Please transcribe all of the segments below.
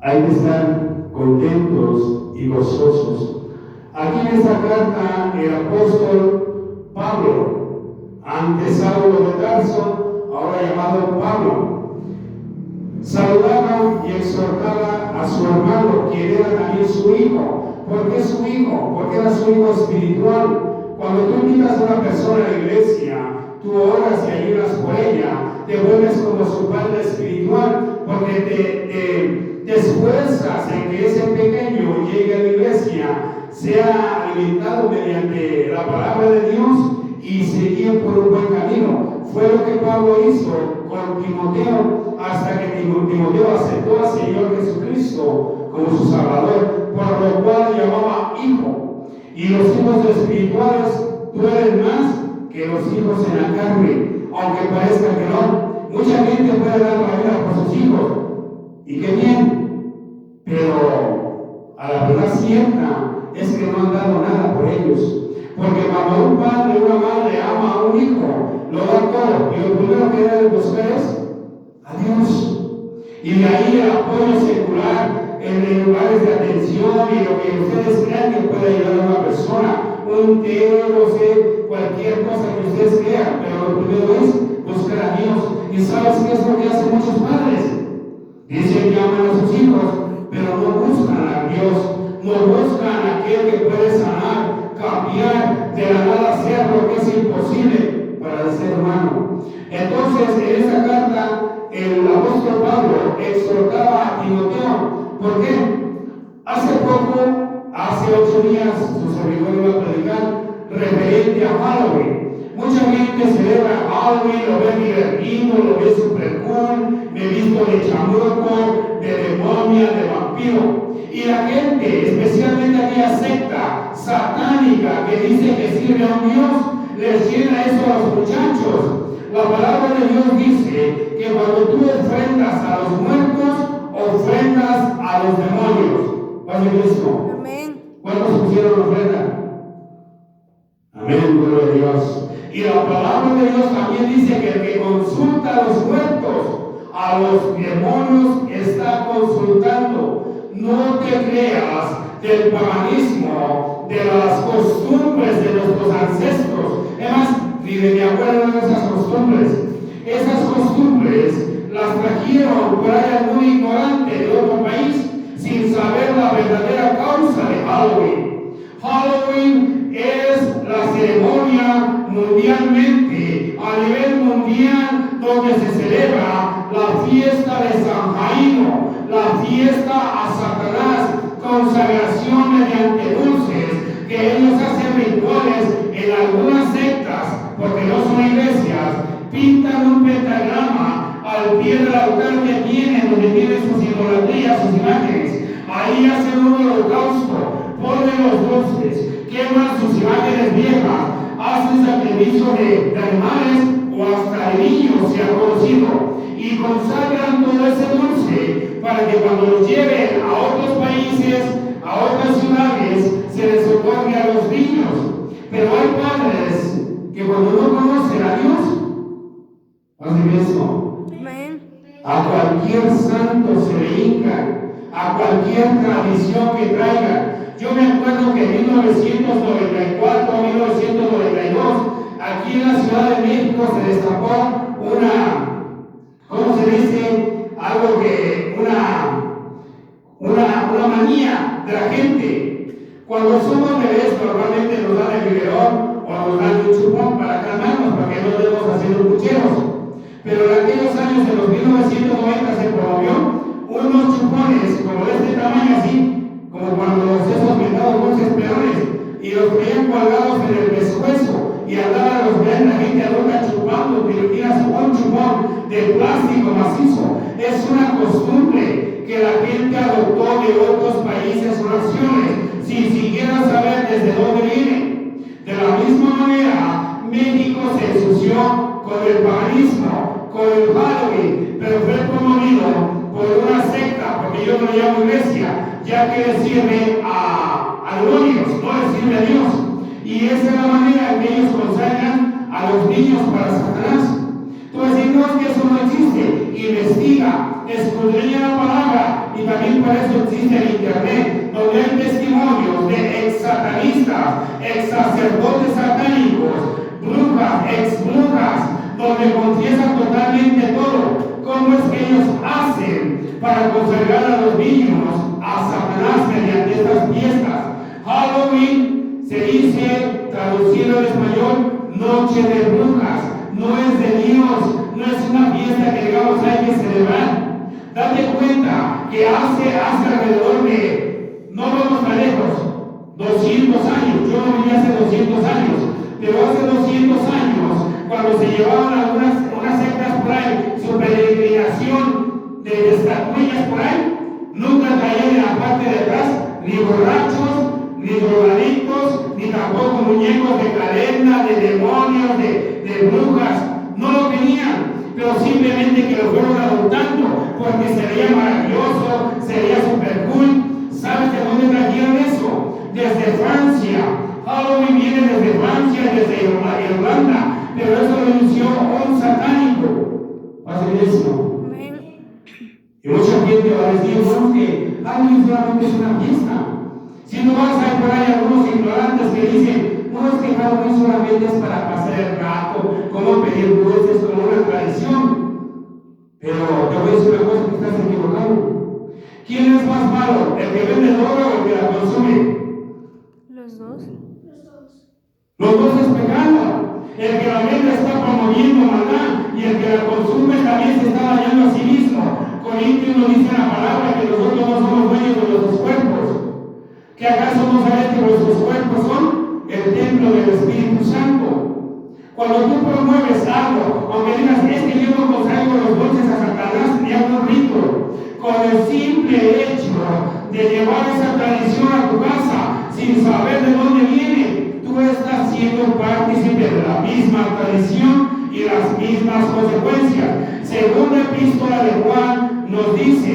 hay que estar contentos y gozosos. Aquí en esta carta el apóstol Pablo, antes Saulo de Tarso, ahora llamado Pablo, saludaba y exhortaba a su hermano, quien era también su hijo. ¿Por qué su hijo? Porque era su hijo espiritual. Cuando tú invitas a una persona a la iglesia, tú oras y ayudas por ella, te vuelves como su padre espiritual, porque te esfuerzas en que ese pequeño llegue a la iglesia, sea alimentado mediante la palabra de Dios y se guíe por un buen camino. Fue lo que Pablo hizo con Timoteo, hasta que Timoteo aceptó al Señor Jesucristo como su Salvador, por lo cual llamaba hijo. Y los hijos espirituales duelen más que los hijos en la carne, aunque parezca que no. Mucha gente puede dar la vida por sus hijos, y qué bien, pero a la verdad cierta es que no han dado nada por ellos. Porque cuando un padre o una madre ama a un hijo, lo da todo, y lo primero que debe buscar es a Dios. Y de ahí el apoyo secular en lugares de atención y lo que ustedes crean que puede ayudar a una persona, un té, no sé, cualquier cosa que ustedes crean, pero lo primero es buscar a Dios. ¿Y sabes qué es lo que hacen muchos padres? Dicen que aman a sus hijos, pero no buscan a Dios, no buscan a aquel que puede sanar, cambiar, de la nada hacer lo que es imposible para el ser humano. Entonces, en esta carta, el apóstol Pablo exhortaba a Timoteo. ¿Por qué? Hace 8 días, su servidor iba a predicar referente a Halloween. Mucha gente celebra Halloween, lo ve divertido, lo ve super cool, me visto de chamuco, de demonia, de vampiro. Y la gente, especialmente aquella secta satánica que dice que sirve a un Dios, les llena eso a los muchachos. La palabra de Dios dice que cuando tú ofrendas a los muertos, ofrendas a los demonios. ¿Paz de Cristo? Amén. ¿Cuántos pusieron ofrenda? Amén, gloria a Dios. Y la palabra de Dios también dice que el que consulta a los muertos, a los demonios está consultando. No te creas del paganismo, de las costumbres de nuestros ancestros. Además, ni de mi abuelo de esas costumbres. Esas costumbres las trajeron por ahí algún ignorante de otro país sin saber la verdadera causa de Halloween. Halloween es la ceremonia mundialmente, a nivel mundial, donde se celebra la fiesta de San Jairo, la fiesta a Satanás, consagración mediante dulces, que ellos hacen rituales en algunas sectas, porque no son iglesias, pintan un pentagrama al pie del altar que tienen, donde tienen sus idolatrías, sus imágenes. Ahí hacen un holocausto, ponen los dulces, queman sus imágenes viejas, hacen sacrificio de animales o hasta de niños, se ha conocido, y consagran todo ese dulce para que cuando los lleven a otros países, a otras ciudades, se les otorgue a los niños. Pero hay padres que cuando no conocen a Dios, hacen eso. Amén. A cualquier santo se le hincan, a cualquier tradición que traigan. Yo me acuerdo que en 1994, 1992, aquí en la Ciudad de México se destapó ¿cómo se dice? Algo que, una manía de la gente. Cuando somos bebés, normalmente nos dan el biberón o nos dan un chupón para calmarnos, para que no estemos haciendo pucheros. Pero en aquellos años, en los 1990, se promovió unos chupones como de este tamaño así, como cuando esos metados dulces peores, y los traían colgados en el pescuezo y andaban los ven la gente adulta chupando piripinas, un chupón de plástico macizo. Es una costumbre que la gente adoptó de otros países o naciones sin siquiera saber desde dónde viene. De la misma manera, México se ensució con el paganismo, con el Halloween, pero fue promovido por una secta, porque yo no le llamo iglesia, ya que le sirve a demonios, no le sirve a Dios. Y esa es la manera en que ellos consagran a los niños para Satanás. Tú decís, no, es que eso no existe. Investiga, escudriña la palabra y también por eso existe el internet, donde hay testimonios de ex satanistas, ex sacerdotes satánicos, brujas, ex brujas, donde confiesan totalmente todo. ¿Cómo es que ellos hacen para consagrar a los niños a Satanás mediante estas fiestas? Halloween se dice, traducido al español, noche de brujas. No es de Dios, no es una fiesta que digamos hay que celebrar. Date cuenta que hace alrededor de, no vamos tan lejos, 200 años, yo no viví hace 200 años, pero hace 200 años, cuando se llevaban unas sectas por ahí, su peregrinación de estatuillas por ahí, nunca traían en la parte de atrás ni borrachos, ni drogadictos, ni tampoco muñecos de cadena, de demonios, de brujas, no lo tenían, pero simplemente que lo fueron adoptando, porque sería maravilloso, sería super cool. ¿Sabes de dónde trajeron eso? Desde Francia. Halloween viene desde Francia, desde Irlanda, pero eso lo inició un satánico. ¿Hacer eso? Y mucha gente va a decir, bueno, que Halloween solamente es una fiesta. Si no vas a ver por ahí algunos ignorantes que dicen, no, es que Halloween solamente es para pasar el rato, como pedir dulces, como una tradición. Pero te voy a decir una cosa, que estás equivocado. ¿Quién es más malo? ¿El que vende droga o el que la consume? Los dos. Los dos es pecado. El que la vende está promoviendo maldad y el que la consume también se está dañando a sí mismo. Corintios nos dice la palabra que nosotros no somos dueños de nuestros cuerpos. ¿Que acaso no sabes que nuestros cuerpos son el templo del Espíritu Santo? Cuando tú promueves algo, aunque digas, es que yo no consagro los dulces a Satanás ni a un rito, con el simple hecho de llevar esa tradición a tu casa sin saber de dónde viene, tú estás siendo partícipe de la misma tradición y las mismas consecuencias. Segunda epístola de Juan nos dice,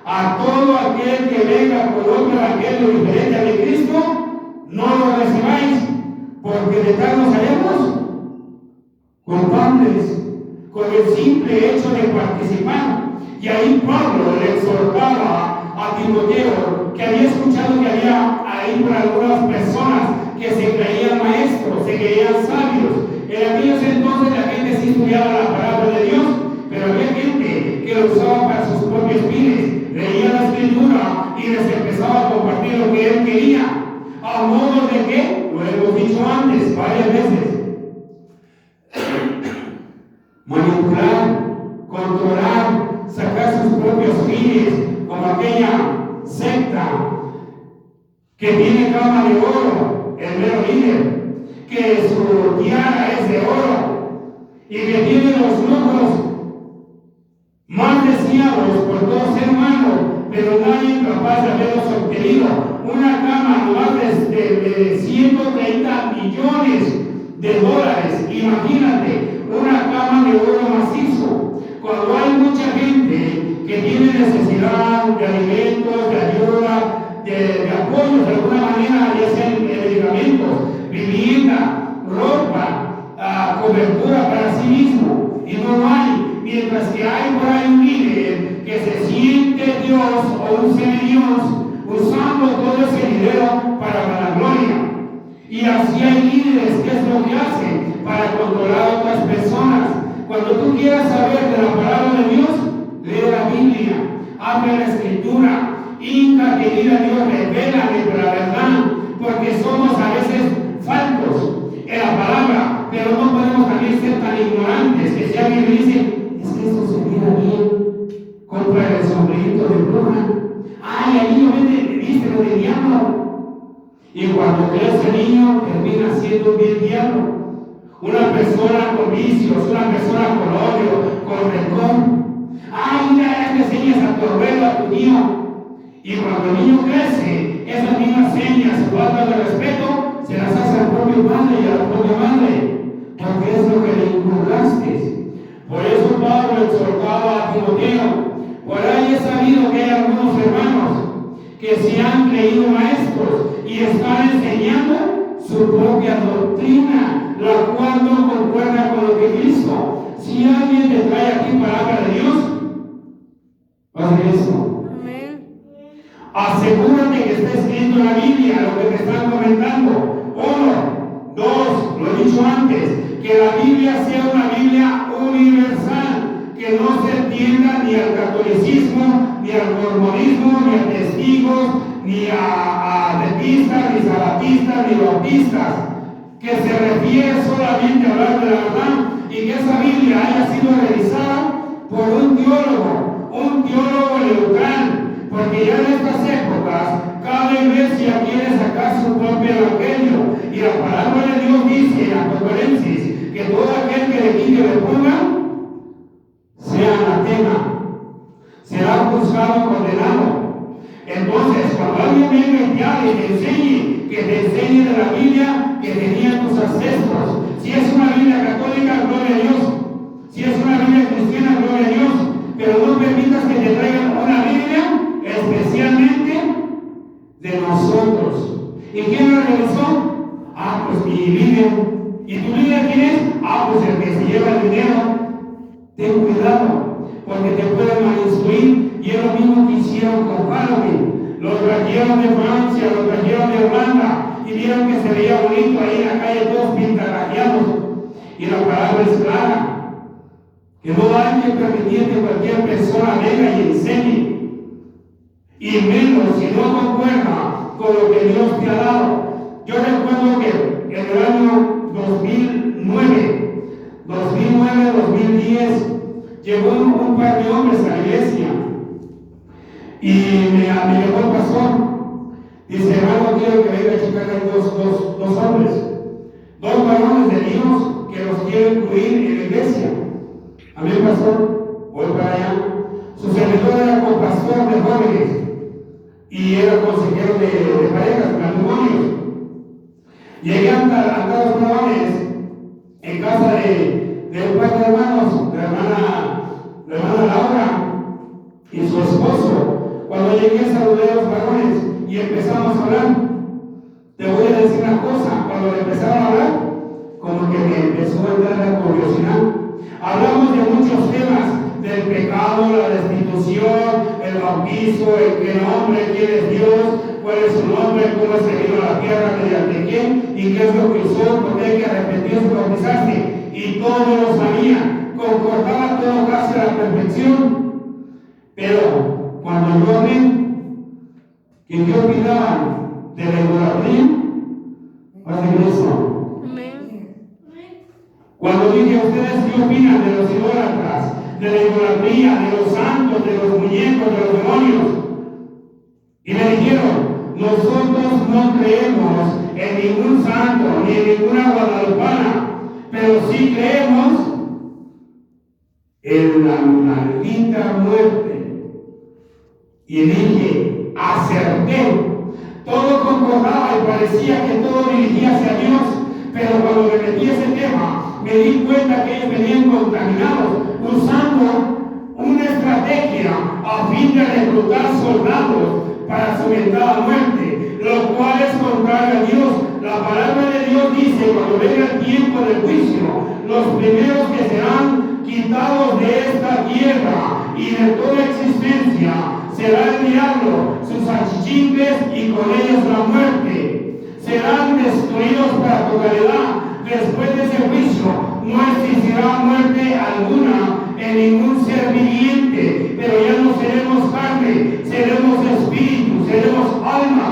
a todo aquel que venga con otro evangelio diferente al de Cristo, no lo recibáis, porque de tal nos haremos culpables con el simple hecho de participar. Y ahí Pablo le exhortaba a Timoteo, que había escuchado que había ahí por algunas personas que se creían maestros, se creían sabios. En aquellos entonces la gente sí estudiaba la palabra de Dios, pero había gente que lo usaba para sus propios fines. Leía la escritura y les empezaba a compartir lo que él quería. ¿A modo de qué? Lo hemos dicho antes, varias veces. Manipular, controlar, sacar sus propios fines, como aquella secta que tiene cama de oro, el mero líder, que su tiara es de oro y que tiene los lujos más deseados por todo ser humano, pero nadie es capaz de haberlos obtenido. Una cama más de 130 millones de dólares. Imagínate, una cama de oro macizo. Cuando hay mucha gente que tiene necesidad de alimentos, de ayuda, de apoyo de alguna manera, ya sea en medicamentos, vivienda, ropa, cobertura para sí mismo, y no hay, mientras que hay por ahí un líder que se siente Dios o un semidios, usando todo ese dinero para la gloria. Y así hay líderes, ¿qué es lo que hacen? Para controlar a otras personas. Cuando tú quieras saber de la palabra de Dios, lee la Biblia, abre la escritura, hinca que diga Dios, revélame de la verdad, porque somos a veces faltos en la palabra, pero no podemos también ser tan ignorantes que si alguien dice, es que eso se mira bien, compra el sombrerito de bruja, ay, el niño viste lo de diablo. Y cuando crece el niño, termina siendo un bien diablo. Una persona con vicios, una persona con odio, con rencor. Ay, mira, ya te enseñas a tu abuelo, a tu tío. Y cuando el niño crece, esas mismas señas, su falta de respeto, se las hace al propio padre y a la propia madre. Porque es lo que le inculcaste. Por eso Pablo exhortaba a Timoteo. Por ahí he sabido que hay algunos hermanos que se han creído maestros y están enseñando su propia doctrina, la cual no concuerda con lo que Cristo. Si alguien te trae aquí palabra de Dios, haz eso. Asegúrate que está escrito en la Biblia lo que te están comentando. 1, 2, lo he dicho antes, que la Biblia sea una Biblia universal, que no se entienda ni al catolicismo, ni al mormonismo, ni a testigos, ni a adventistas, ni sabatistas, ni bautistas, que se refiere solamente a hablar de la verdad y que esa Biblia haya sido revisada por un teólogo neutral. Porque ya en estas épocas, cada iglesia quiere sacar su propio evangelio. Y la palabra de Dios dice en Apocalipsis que todo aquel que le quite o le ponga, sea anatema, será juzgado y condenado. Entonces, cuando alguien venga y te hable y te enseñe, que te enseñe de la Biblia que tenían tus ancestros. Si es una Biblia católica, gloria a Dios. Si es una Biblia cristiana, gloria a Dios. Pero no permitas que te traigan una Biblia especialmente de nosotros. ¿Y quién la revisó? Pues mi Biblia. ¿Y tu Biblia quién es? Pues el que se lleva el dinero. Ten cuidado, porque te pueden malinstruir. Y es lo mismo que hicieron con Halloween. Los trajeron de Francia, los trajeron de Holanda, y vieron que se veía bonito ahí en la calle, todos pintarrajeados. Y la palabra es clara, que no hay que permitir que cualquier persona venga y enseñe. Y menos si no concuerda con lo que Dios te ha dado. Yo recuerdo que en el año 2010, llegó un par de hombres a la iglesia y me llamó el pastor. Dice, hermano, quiero que venga a checar dos hombres, 2 varones de Dios que los quiero incluir en la iglesia. Amén, pastor, voy para allá. Su servidor era compastor de jóvenes y era consejero de parejas, de matrimonios. Llegué a los varones en casa de un par de hermanos, de la hermana Laura y su esposo. Cuando llegué saludé a los varones y empezamos a hablar. Te voy a decir una cosa, cuando empezaron a hablar, como que me empezó a entrar la curiosidad. Hablamos de muchos temas, del pecado, la destitución, el bautizo, el qué nombre, quién es Dios, cuál es su nombre, cómo se vino a la tierra, mediante quién, y qué es lo que usó, por qué hay que arrepentirse y bautizarse. Y todo lo sabía, concordaba todo casi a la perfección. Pero cuando yo hablé, ¿qué opinaban de la idolatría? ¿Hacen eso? Cuando dije a ustedes qué opinan de los idólatras, de la idolatría, de los santos, de los muñecos, de los demonios, y me dijeron, nosotros no creemos en ningún santo, ni en ninguna guadalupana, pero sí creemos en la maldita muerte. Y dije, acerté. Todo concordaba y parecía que todo dirigía hacia Dios, pero cuando me metí ese tema, me di cuenta que ellos venían contaminados, usando una estrategia a fin de reclutar soldados para su mentada muerte, lo cual es contrario a Dios. La palabra de Dios dice, cuando venga el tiempo del juicio, los primeros que serán quitados de esta tierra y de toda existencia será el diablo, sus achichincles y con ellos la muerte. Serán destruidos para totalidad. Después de ese juicio no existirá muerte alguna en ningún ser viviente, pero ya no seremos carne, seremos espíritu, seremos alma.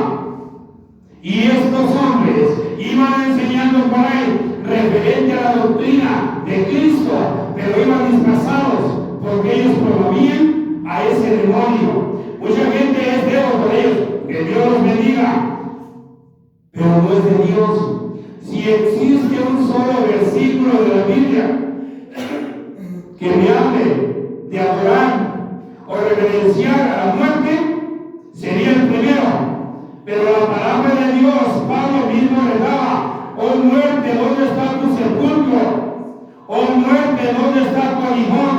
Y estos hombres iban enseñando por ahí referente a la doctrina de Cristo, pero iban disfrazados porque ellos promovían a ese demonio. Mucha gente es devoto de ellos, que Dios los bendiga, pero no es de Dios. Si existe un solo versículo de la Biblia que me hable de adorar o reverenciar a la muerte, sería el primero. Pero la palabra de Dios, Pablo mismo le daba, oh muerte, ¿dónde está tu sepulcro? Oh muerte, ¿dónde está tu aguijón?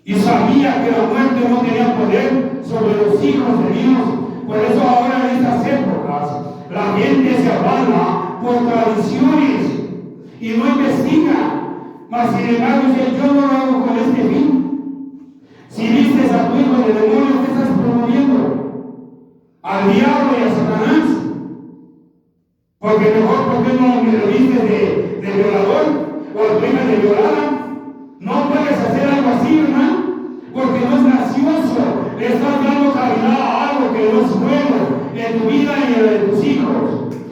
Y sabía que la muerte no tenía poder sobre los hijos de Dios. Por eso ahora en estas épocas la gente se avana por tradiciones y no investiga. Mas sin embargo dice, yo no lo hago con este fin. Si vistes a tu hijo de demonio, ¿qué estás promoviendo? al diablo y a Satanás. Porque mejor, ¿por qué no me lo viste de violador? O a tu hija de violada. No puedes hacer algo así, hermano, porque no es gracioso. Le estás dando cavidad a algo que no es bueno en tu vida y en la de tus hijos.